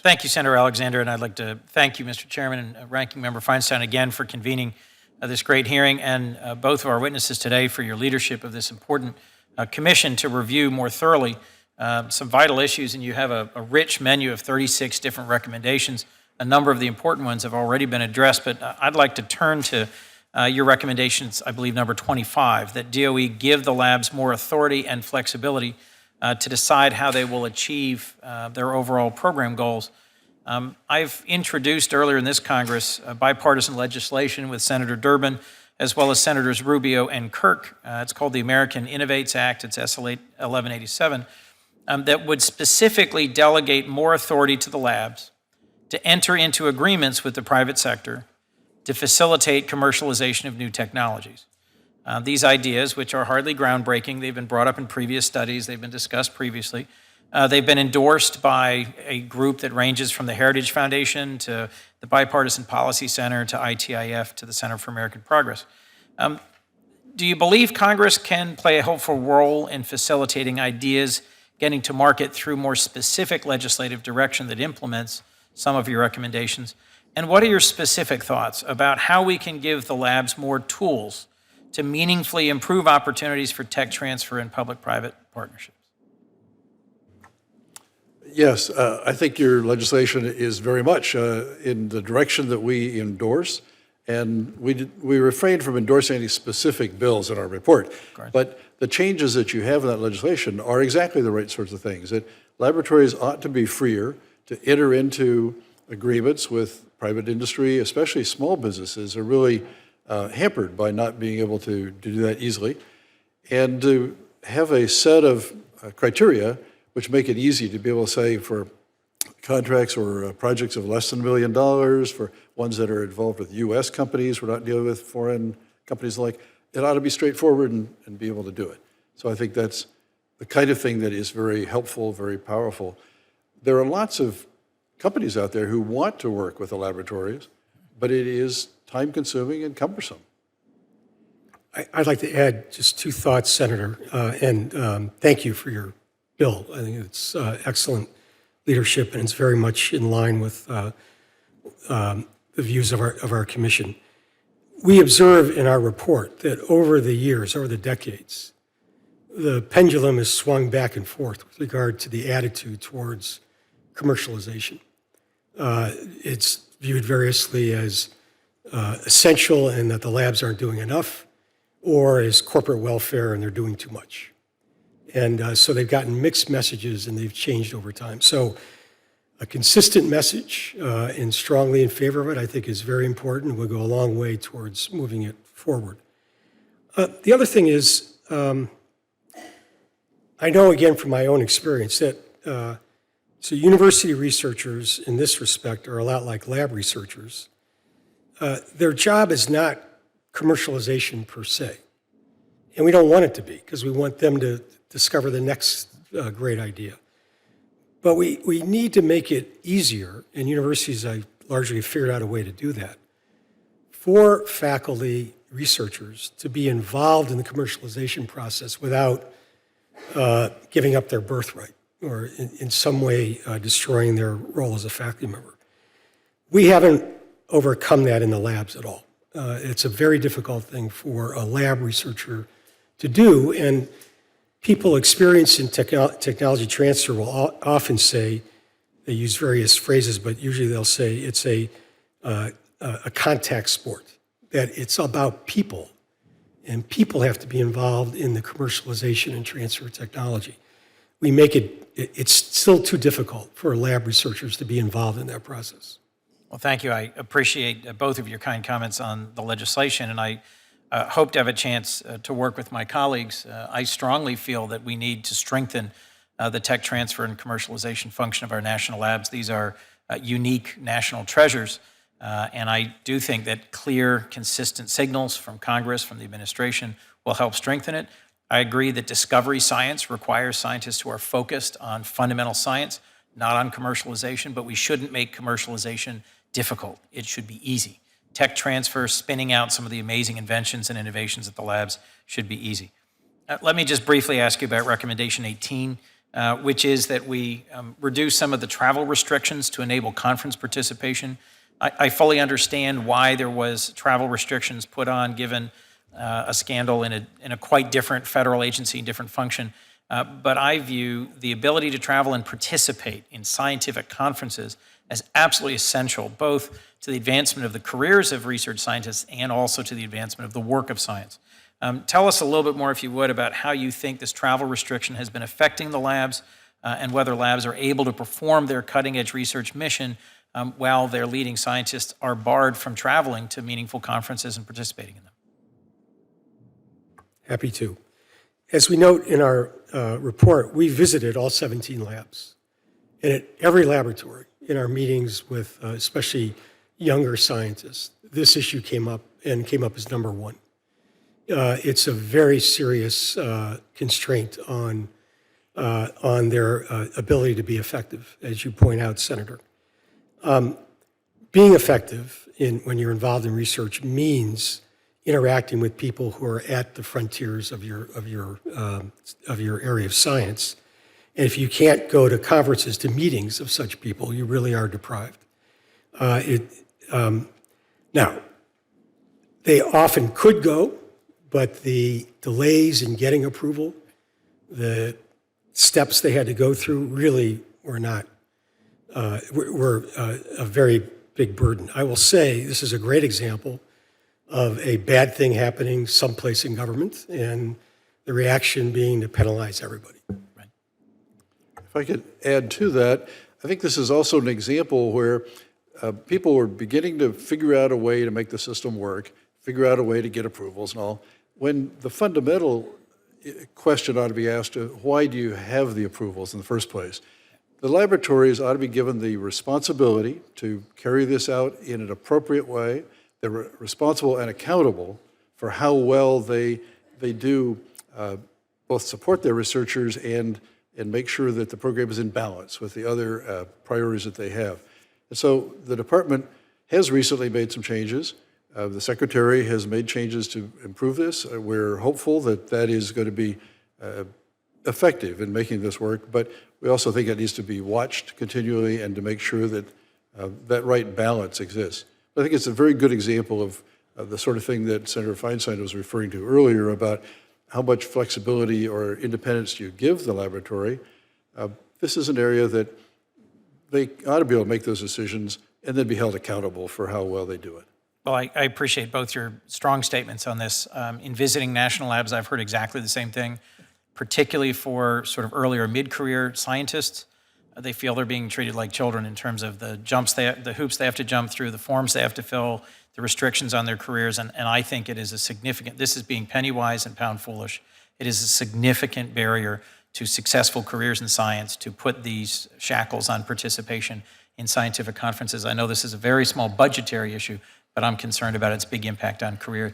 Thank you, Senator Alexander, and I'd like to thank you, Mr. Chairman, and Ranking Member Feinstein again for convening this great hearing, and both of our witnesses today for your leadership of this important commission to review more thoroughly some vital issues. And you have a rich menu of 36 different recommendations. A number of the important ones have already been addressed, but I'd like to turn to your recommendations, I believe number 25, that DOE give the labs more authority and flexibility to decide how they will achieve their overall program goals. I've introduced earlier in this Congress bipartisan legislation with Senator Durbin, as well as Senators Rubio and Kirk. It's called the American Innovates Act. It's SL 1187, that would specifically delegate more authority to the labs to enter into agreements with the private sector to facilitate commercialization of new technologies. These ideas, which are hardly groundbreaking, they've been brought up in previous studies, they've been discussed previously. They've been endorsed by a group that ranges from the Heritage Foundation to the Bipartisan Policy Center to ITIF to the Center for American Progress. Do you believe Congress can play a helpful role in facilitating ideas getting to market through more specific legislative direction that implements some of your recommendations? And what are your specific thoughts about how we can give the labs more tools to meaningfully improve opportunities for tech transfer and public-private partnerships? Yes, I think your legislation is very much in the direction that we endorse, and we refrain from endorsing any specific bills in our report. Correct. But the changes that you have in that legislation are exactly the right sorts of things. That laboratories ought to be freer to enter into agreements with private industry, especially small businesses, are really hampered by not being able to do that easily, and to have a set of criteria which make it easy to be able to say for contracts or projects of less than $1 million, for ones that are involved with U.S. companies, we're not dealing with foreign companies alike, it ought to be straightforward and be able to do it. So I think that's the kind of thing that is very helpful, very powerful. There are lots of companies out there who want to work with the laboratories, but it is time-consuming and cumbersome. I'd like to add just two thoughts, Senator, and thank you for your bill. I think it's excellent leadership, and it's very much in line with the views of our commission. We observe in our report that over the years, over the decades, the pendulum has swung back and forth with regard to the attitude towards commercialization. It's viewed variously as essential and that the labs aren't doing enough, or as corporate welfare and they're doing too much. And so they've gotten mixed messages and they've changed over time. So a consistent message and strongly in favor of it, I think, is very important. We'll go a long way towards moving it forward. The other thing is, I know again from my own experience that so university researchers in this respect are a lot like lab researchers. Their job is not commercialization per se. And we don't want it to be, because we want them to discover the next great idea. But we need to make it easier, and universities largely have figured out a way to do that, for faculty researchers to be involved in the commercialization process without giving up their birthright or in some way destroying their role as a faculty member. We haven't overcome that in the labs at all. It's a very difficult thing for a lab researcher to do, and people experienced in technology transfer will often say, they use various phrases, but usually they'll say it's a contact sport, that it's about people, and people have to be involved in the commercialization and transfer of technology. We make it's still too difficult for lab researchers to be involved in that process. Well, thank you. I appreciate both of your kind comments on the legislation, and I hope to have a chance to work with my colleagues. I strongly feel that we need to strengthen the tech transfer and commercialization function of our national labs. These are unique national treasures, and I do think that clear, consistent signals from Congress, from the administration, will help strengthen it. I agree that discovery science requires scientists who are focused on fundamental science, not on commercialization, but we shouldn't make commercialization difficult. It should be easy. Tech transfer, spinning out some of the amazing inventions and innovations at the labs should be easy. Let me just briefly ask you about recommendation 18. which is that we reduce some of the travel restrictions to enable conference participation. I fully understand why there was travel restrictions put on given a scandal in a quite different federal agency and different function. But I view the ability to travel and participate in scientific conferences as absolutely essential, both to the advancement of the careers of research scientists and also to the advancement of the work of science. Tell us a little bit more, if you would, about how you think this travel restriction has been affecting the labs and whether labs are able to perform their cutting-edge research mission while their leading scientists are barred from traveling to meaningful conferences and participating in them. Happy to. As we note in our report, we visited all 17 labs. And at every laboratory, in our meetings with especially younger scientists, this issue came up and came up as number one. It's a very serious constraint on their ability to be effective, as you point out, Senator. Being effective when you're involved in research means interacting with people who are at the frontiers of your area of science. And if you can't go to conferences, to meetings of such people, you really are deprived. Now, they often could go, but the delays in getting approval, the steps they had to go through really were not, were a very big burden. I will say this is a great example of a bad thing happening someplace in government and the reaction being to penalize everybody. Right. If I could add to that, I think this is also an example where people were beginning to figure out a way to make the system work, figure out a way to get approvals and all, when the fundamental question ought to be asked, why do you have the approvals in the first place? The laboratories ought to be given the responsibility to carry this out in an appropriate way. They're responsible and accountable for how well they do both support their researchers and make sure that the program is in balance with the other priorities that they have. And so the department has recently made some changes. The secretary has made changes to improve this. We're hopeful that that is going to be effective in making this work, but we also think it needs to be watched continually and to make sure that that right balance exists. I think it's a very good example of the sort of thing that Senator Feinstein was referring to earlier about how much flexibility or independence you give the laboratory. This is an area that they ought to be able to make those decisions and then be held accountable for how well they do it. Well, I appreciate both your strong statements on this. In visiting national labs, I've heard exactly the same thing, particularly for sort of earlier mid-career scientists. They feel they're being treated like children in terms of the hoops they have to jump through, the forms they have to fill, the restrictions on their careers, and I think it is a significant, this is being penny wise and pound foolish. It is a significant barrier to successful careers in science to put these shackles on participation in scientific conferences. I know this is a very small budgetary issue, but I'm concerned about its big impact on career